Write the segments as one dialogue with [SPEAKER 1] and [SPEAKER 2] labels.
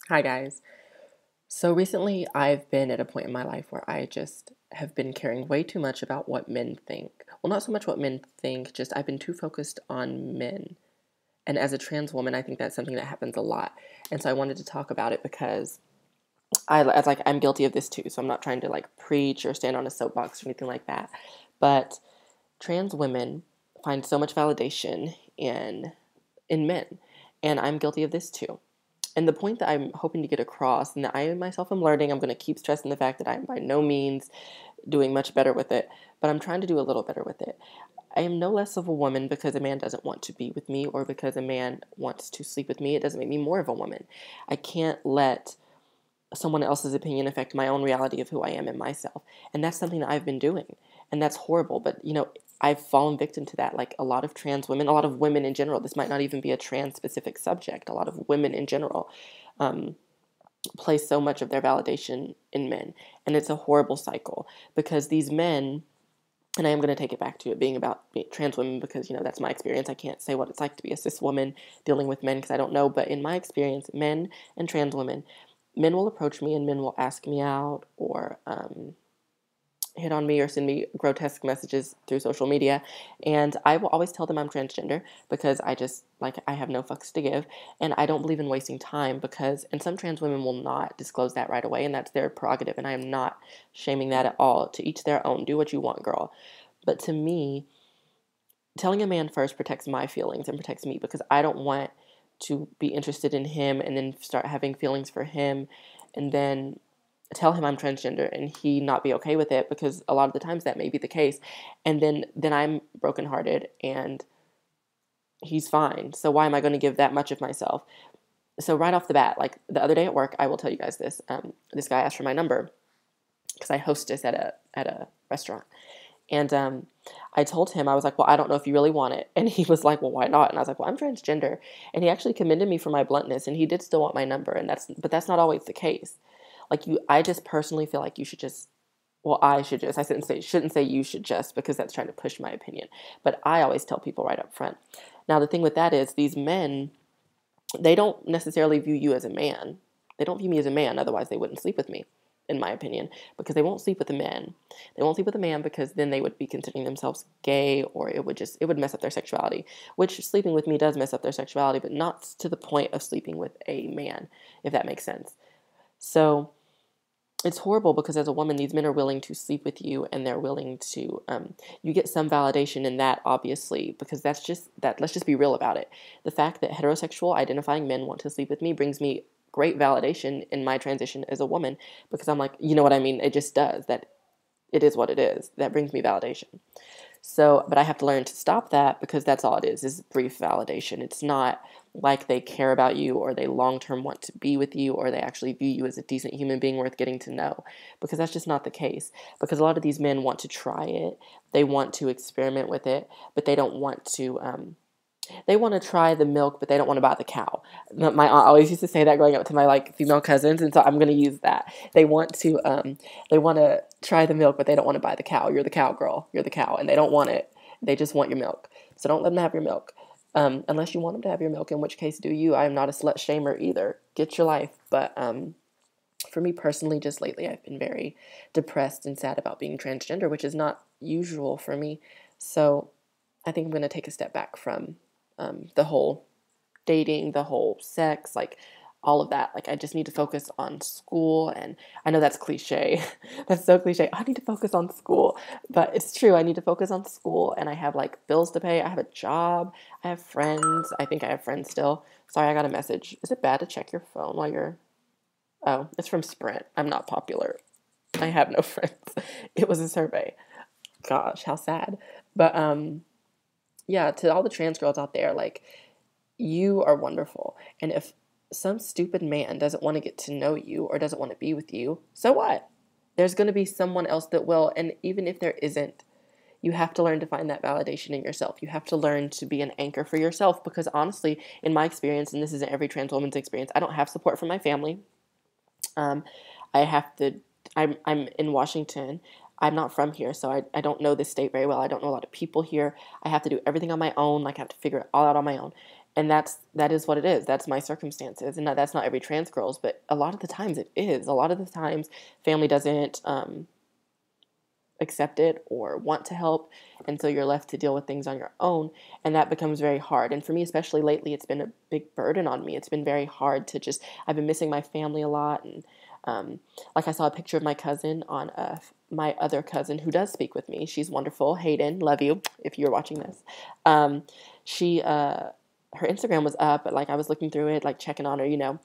[SPEAKER 1] Hi, guys. So recently, I've been at a point in my life where I just have been caring way too much about what men think. Well, not so much what men think, just I've been too focused on men. And as a trans woman, I think that's something that happens a lot. And so I wanted to talk about it because I'm guilty of this too. So I'm not trying to like preach or stand on a soapbox or anything like that. But trans women find so much validation in men, and I'm guilty of this too. And the point that I'm hoping to get across, and that I myself am learning, I'm going to keep stressing the fact that I'm by no means doing much better with it, but I'm trying to do a little better with it. I am no less of a woman because a man doesn't want to be with me or because a man wants to sleep with me. It doesn't make me more of a woman. I can't let someone else's opinion affect my own reality of who I am and myself. And that's something that I've been doing. And that's horrible. But, I've fallen victim to that. Like a lot of trans women, a lot of women in general, this might not even be a trans specific subject. A lot of women in general um, place so much of their validation in men. And it's a horrible cycle because these men, and I am going to take it back to it being about trans women because, that's my experience. I can't say what it's like to be a cis woman dealing with men because I don't know. But in my experience, men and trans women, men will approach me and men will ask me out or hit on me or send me grotesque messages through social media. And I will always tell them I'm transgender because I have no fucks to give. And I don't believe in wasting time and some trans women will not disclose that right away. And that's their prerogative. And I am not shaming that at all. To each their own. Do what you want, girl. But to me, telling a man first protects my feelings and protects me because I don't want to be interested in him and then start having feelings for him and then tell him I'm transgender and he not be okay with it because a lot of the times that may be the case. And then I'm brokenhearted and he's fine. So why am I going to give that much of myself? So right off the bat, like the other day at work, I will tell you guys this. This guy asked for my number because I hostess at a restaurant. And I told him, I was like, well, I don't know if you really want it. And he was like, well, why not? And I was like, well, I'm transgender. And he actually commended me for my bluntness and he did still want my number. But that's not always the case. I just personally feel like you should just, well, I shouldn't say you should just because that's trying to push my opinion. But I always tell people right up front. Now, the thing with that is these men, they don't necessarily view you as a man. They don't view me as a man. Otherwise, they wouldn't sleep with me, in my opinion, because they won't sleep with a man. They won't sleep with a man because then they would be considering themselves gay or it would mess up their sexuality, which sleeping with me does mess up their sexuality, but not to the point of sleeping with a man, if that makes sense. So it's horrible because as a woman, these men are willing to sleep with you and they're willing to, you get some validation in that, obviously, because that's just that. Let's just be real about it. The fact that heterosexual identifying men want to sleep with me brings me great validation in my transition as a woman because I'm like, you know what I mean? It just does that. It is what it is. That brings me validation. So, but I have to learn to stop that because that's all it is brief validation. It's not like they care about you or they long term want to be with you or they actually view you as a decent human being worth getting to know because that's just not the case. Because a lot of these men want to try it, they want to experiment with it, but they don't want to. They want to try the milk, but they don't want to buy the cow. My aunt always used to say that growing up to my female cousins, and so I'm going to use that. They want to try the milk, but they don't want to buy the cow. You're the cow girl. You're the cow, and they don't want it. They just want your milk. So don't let them have your milk, unless you want them to have your milk. In which case, do you? I am not a slut shamer either. Get your life, but for me personally, just lately, I've been very depressed and sad about being transgender, which is not usual for me. So I think I'm going to take a step back from the whole dating, the whole sex, all of that. I just need to focus on school. And I know that's cliche. That's so cliche. I need to focus on school. But it's true. I need to focus on school. And I have bills to pay. I have a job. I have friends. I think I have friends still. Sorry, I got a message. Is it bad to check your phone while you're. Oh, it's from Sprint. I'm not popular. I have no friends. It was a survey. Gosh, how sad. But yeah, to all the trans girls out there, you are wonderful. And if some stupid man doesn't want to get to know you or doesn't want to be with you, so what? There's going to be someone else that will. And even if there isn't, you have to learn to find that validation in yourself. You have to learn to be an anchor for yourself because honestly, in my experience, and this isn't every trans woman's experience, I don't have support from my family. Um, I have to, I'm in Washington. I'm not from here, so I don't know this state very well. I don't know a lot of people here. I have to do everything on my own. I have to figure it all out on my own. And that is what it is. That's my circumstances. And that's not every trans girl's, but a lot of the times it is. A lot of the times family doesn't accept it or want to help, and so you're left to deal with things on your own, and that becomes very hard. And for me, especially lately, it's been a big burden on me. It's been very hard to just, I've been missing my family a lot, and like I saw a picture of my cousin on my other cousin who does speak with me. She's wonderful. Hayden, love you if you're watching this. She her Instagram was up, but like I was looking through it, like checking on her,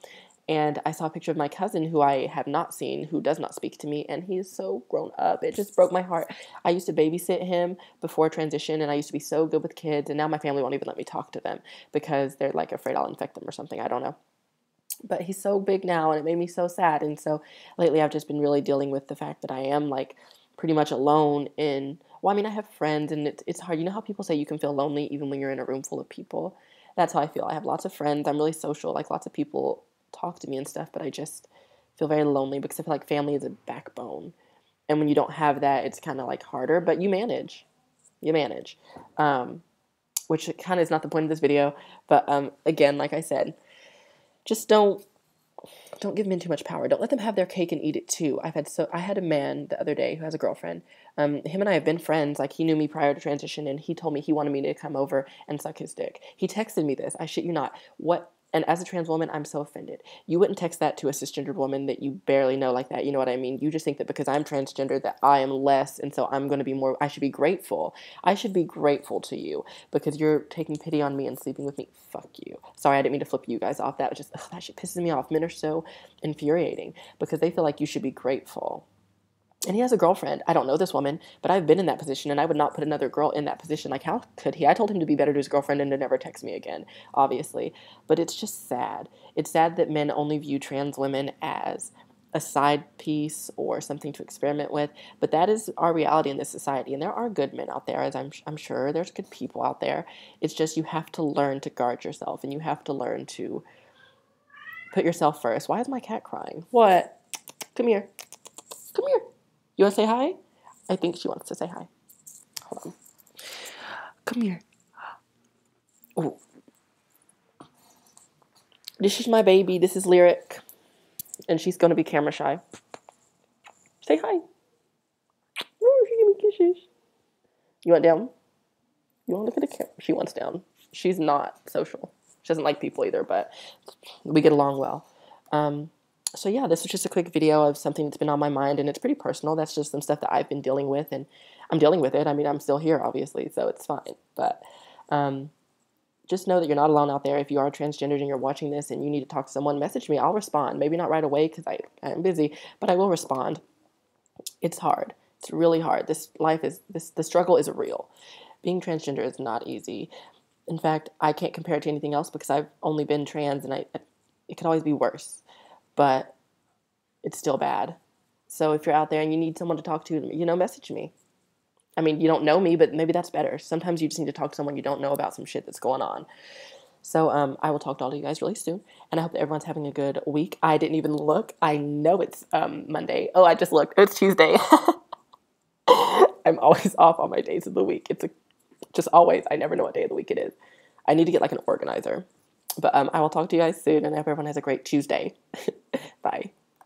[SPEAKER 1] and I saw a picture of my cousin who I have not seen, who does not speak to me, and he's so grown up. It just broke my heart. I used to babysit him before transition, and I used to be so good with kids, and now my family won't even let me talk to them because they're like afraid I'll infect them or something. I don't know. But he's so big now, and it made me so sad. And so lately I've just been really dealing with the fact that I am like pretty much alone well, I mean, I have friends, and it's hard. You know how people say you can feel lonely even when you're in a room full of people? That's how I feel. I have lots of friends. I'm really social. Like lots of people talk to me and stuff, but I just feel very lonely because I feel like family is a backbone. And when you don't have that, it's kind of like harder, but you manage. Which kind of is not the point of this video. But again, like I said, just don't give men too much power. Don't let them have their cake and eat it too. I had a man the other day who has a girlfriend. Him and I have been friends. Like he knew me prior to transition, and he told me he wanted me to come over and suck his dick. He texted me this. I shit you not. What? And as a trans woman, I'm so offended. You wouldn't text that to a cisgendered woman that you barely know like that. You know what I mean? You just think that because I'm transgender that I am less, and so I'm going to be more, I should be grateful. I should be grateful to you because you're taking pity on me and sleeping with me. Fuck you. Sorry, I didn't mean to flip you guys off. That was just, that shit pisses me off. Men are so infuriating because they feel like you should be grateful. And he has a girlfriend. I don't know this woman, but I've been in that position, and I would not put another girl in that position. Like, how could he? I told him to be better to his girlfriend and to never text me again, obviously. But it's just sad. It's sad that men only view trans women as a side piece or something to experiment with. But that is our reality in this society. And there are good men out there, as I'm sure. There's good people out there. It's just you have to learn to guard yourself, and you have to learn to put yourself first. Why is my cat crying? What? Come here. Come here. You want to say hi? I think she wants to say hi. Hold on. Come here. Oh. This is my baby. This is Lyric. And she's going to be camera shy. Say hi. Oh, she gave me kisses. You want down? You want to look at the camera? She wants down. She's not social. She doesn't like people either, but we get along well. So yeah, this is just a quick video of something that's been on my mind, and it's pretty personal. That's just some stuff that I've been dealing with, and I'm dealing with it. I mean, I'm still here, obviously, so it's fine. But just know that you're not alone out there. If you are transgendered and you're watching this and you need to talk to someone, message me. I'll respond. Maybe not right away because I'm busy, but I will respond. It's hard. It's really hard. The struggle is real. Being transgender is not easy. In fact, I can't compare it to anything else because I've only been trans, and it could always be worse. But it's still bad. So if you're out there and you need someone to talk to, message me. I mean, you don't know me, but maybe that's better. Sometimes you just need to talk to someone you don't know about some shit that's going on. So I will talk to all of you guys really soon. And I hope that everyone's having a good week. I didn't even look. I know it's Monday. Oh, I just looked. It's Tuesday. I'm always off on my days of the week. Just always. I never know what day of the week it is. I need to get like an organizer. But I will talk to you guys soon, and I hope everyone has a great Tuesday. Bye.